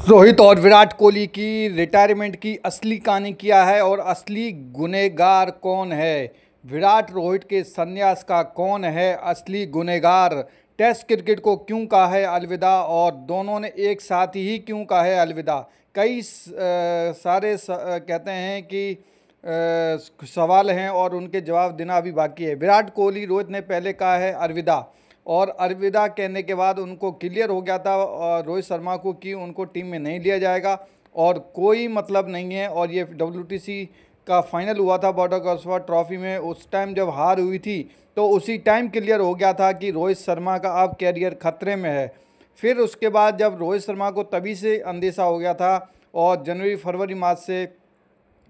रोहित और विराट कोहली की रिटायरमेंट की असली कहानी क्या है और असली गुनहगार कौन है? विराट रोहित के संन्यास का कौन है असली गुनहगार? टेस्ट क्रिकेट को क्यों कहा है अलविदा और दोनों ने एक साथ ही क्यों कहा है अलविदा? कई कहते हैं कि सवाल हैं और उनके जवाब देना अभी बाकी है। विराट कोहली रोहित ने पहले कहा है अलविदा और अलविदा कहने के बाद उनको क्लियर हो गया था रोहित शर्मा को कि उनको टीम में नहीं लिया जाएगा और कोई मतलब नहीं है। और ये WTC का फाइनल हुआ था बॉर्डर गावस्कर ट्रॉफी में, उस टाइम जब हार हुई थी तो उसी टाइम क्लियर हो गया था कि रोहित शर्मा का अब कैरियर खतरे में है। फिर उसके बाद जब रोहित शर्मा को तभी से अंदेशा हो गया था और जनवरी फरवरी मार्च से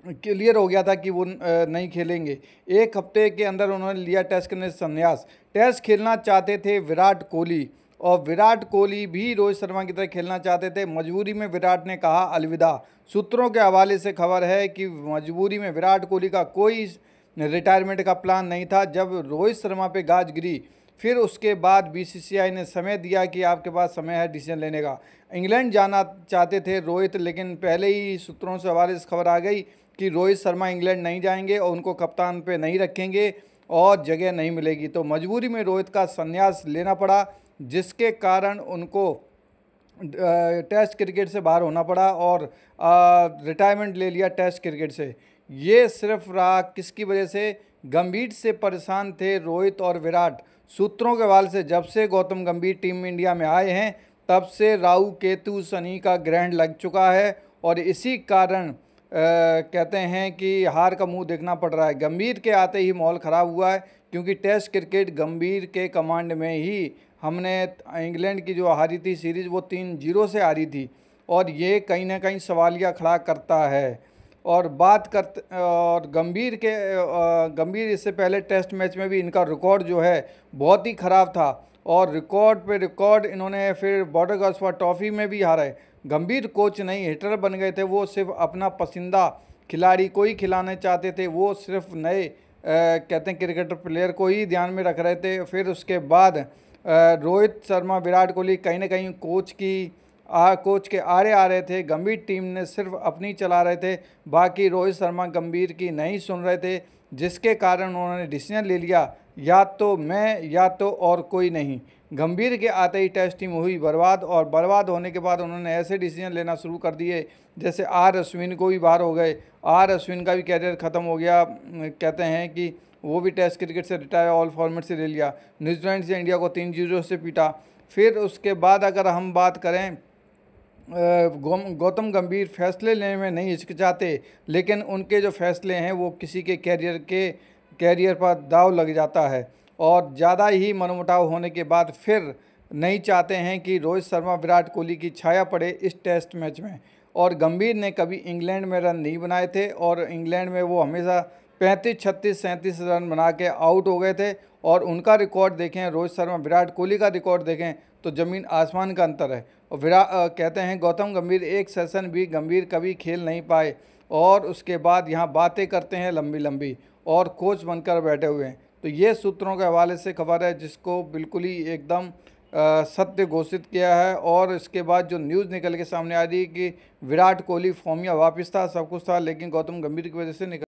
क्लियर हो गया था कि वो नहीं खेलेंगे। एक हफ्ते के अंदर उन्होंने लिया टेस्ट करने से संन्यास। टेस्ट खेलना चाहते थे विराट कोहली और विराट कोहली भी रोहित शर्मा की तरह खेलना चाहते थे। मजबूरी में विराट ने कहा अलविदा। सूत्रों के हवाले से खबर है कि मजबूरी में विराट कोहली का कोई रिटायरमेंट का प्लान नहीं था। जब रोहित शर्मा पे गाज गिरी फिर उसके बाद BCCI ने समय दिया कि आपके पास समय है डिसीजन लेने का। इंग्लैंड जाना चाहते थे रोहित, लेकिन पहले ही सूत्रों से हवाले से खबर आ गई कि रोहित शर्मा इंग्लैंड नहीं जाएंगे और उनको कप्तान पे नहीं रखेंगे और जगह नहीं मिलेगी। तो मजबूरी में रोहित का संन्यास लेना पड़ा, जिसके कारण उनको टेस्ट क्रिकेट से बाहर होना पड़ा और रिटायरमेंट ले लिया टेस्ट क्रिकेट से। ये सिर्फ रहा किसकी वजह से? गंभीर से परेशान थे रोहित और विराट। सूत्रों के हवाले से जब से गौतम गंभीर टीम इंडिया में आए हैं तब से राहु केतु शनि का ग्रहण लग चुका है और इसी कारण कहते हैं कि हार का मुंह देखना पड़ रहा है। गंभीर के आते ही माहौल ख़राब हुआ है क्योंकि टेस्ट क्रिकेट गंभीर के कमांड में ही हमने इंग्लैंड की जो हारी थी सीरीज़ वो 3-0 से हारी थी और ये कहीं ना कहीं सवालिया खड़ा करता है। और बात करते और गंभीर इससे पहले टेस्ट मैच में भी इनका रिकॉर्ड जो है बहुत ही ख़राब था और रिकॉर्ड पे रिकॉर्ड इन्होंने फिर बॉर्डर गावस्कर ट्रॉफी में भी हारा है। गंभीर कोच नहीं हिटर बन गए थे, वो सिर्फ अपना पसंदीदा खिलाड़ी को ही खिलाने चाहते थे। वो सिर्फ नए कहते हैं क्रिकेटर प्लेयर को ही ध्यान में रख रहे थे। फिर उसके बाद रोहित शर्मा विराट कोहली कहीं ना कहीं कोच के आड़े आ रहे थे। गंभीर टीम ने सिर्फ अपनी चला रहे थे, बाकी रोहित शर्मा गंभीर की नहीं सुन रहे थे, जिसके कारण उन्होंने डिसीजन ले लिया या तो मैं या तो और कोई नहीं। गंभीर के आते ही टेस्ट टीम हुई बर्बाद और बर्बाद होने के बाद उन्होंने ऐसे डिसीजन लेना शुरू कर दिए जैसे अश्विन को भी बाहर हो गए। अश्विन का भी कैरियर ख़त्म हो गया। कहते हैं कि वो भी टेस्ट क्रिकेट से रिटायर ऑल फॉर्मेट से ले लिया। न्यूजीलैंड से इंडिया को 3-0 से पीटा। फिर उसके बाद अगर हम बात करें गौतम गंभीर फैसले लेने में नहीं हिचकिचाते, लेकिन उनके जो फैसले हैं वो किसी के कैरियर पर दाव लग जाता है और ज़्यादा ही मनमुटाव होने के बाद फिर नहीं चाहते हैं कि रोहित शर्मा विराट कोहली की छाया पड़े इस टेस्ट मैच में। और गंभीर ने कभी इंग्लैंड में रन नहीं बनाए थे और इंग्लैंड में वो हमेशा 35, 36, 37 रन बना के आउट हो गए थे। और उनका रिकॉर्ड देखें, रोहित शर्मा विराट कोहली का रिकॉर्ड देखें तो ज़मीन आसमान का अंतर है। और कहते हैं गौतम गंभीर एक सेशन भी गंभीर कभी खेल नहीं पाए और उसके बाद यहाँ बातें करते हैं लंबी लंबी और कोच बनकर बैठे हुए हैं। तो ये सूत्रों के हवाले से खबर है जिसको बिल्कुल ही एकदम सत्य घोषित किया है। और इसके बाद जो न्यूज़ निकल के सामने आ रही है कि विराट कोहली फॉर्म में वापस था, सब कुछ था, लेकिन गौतम गंभीर की वजह से निकल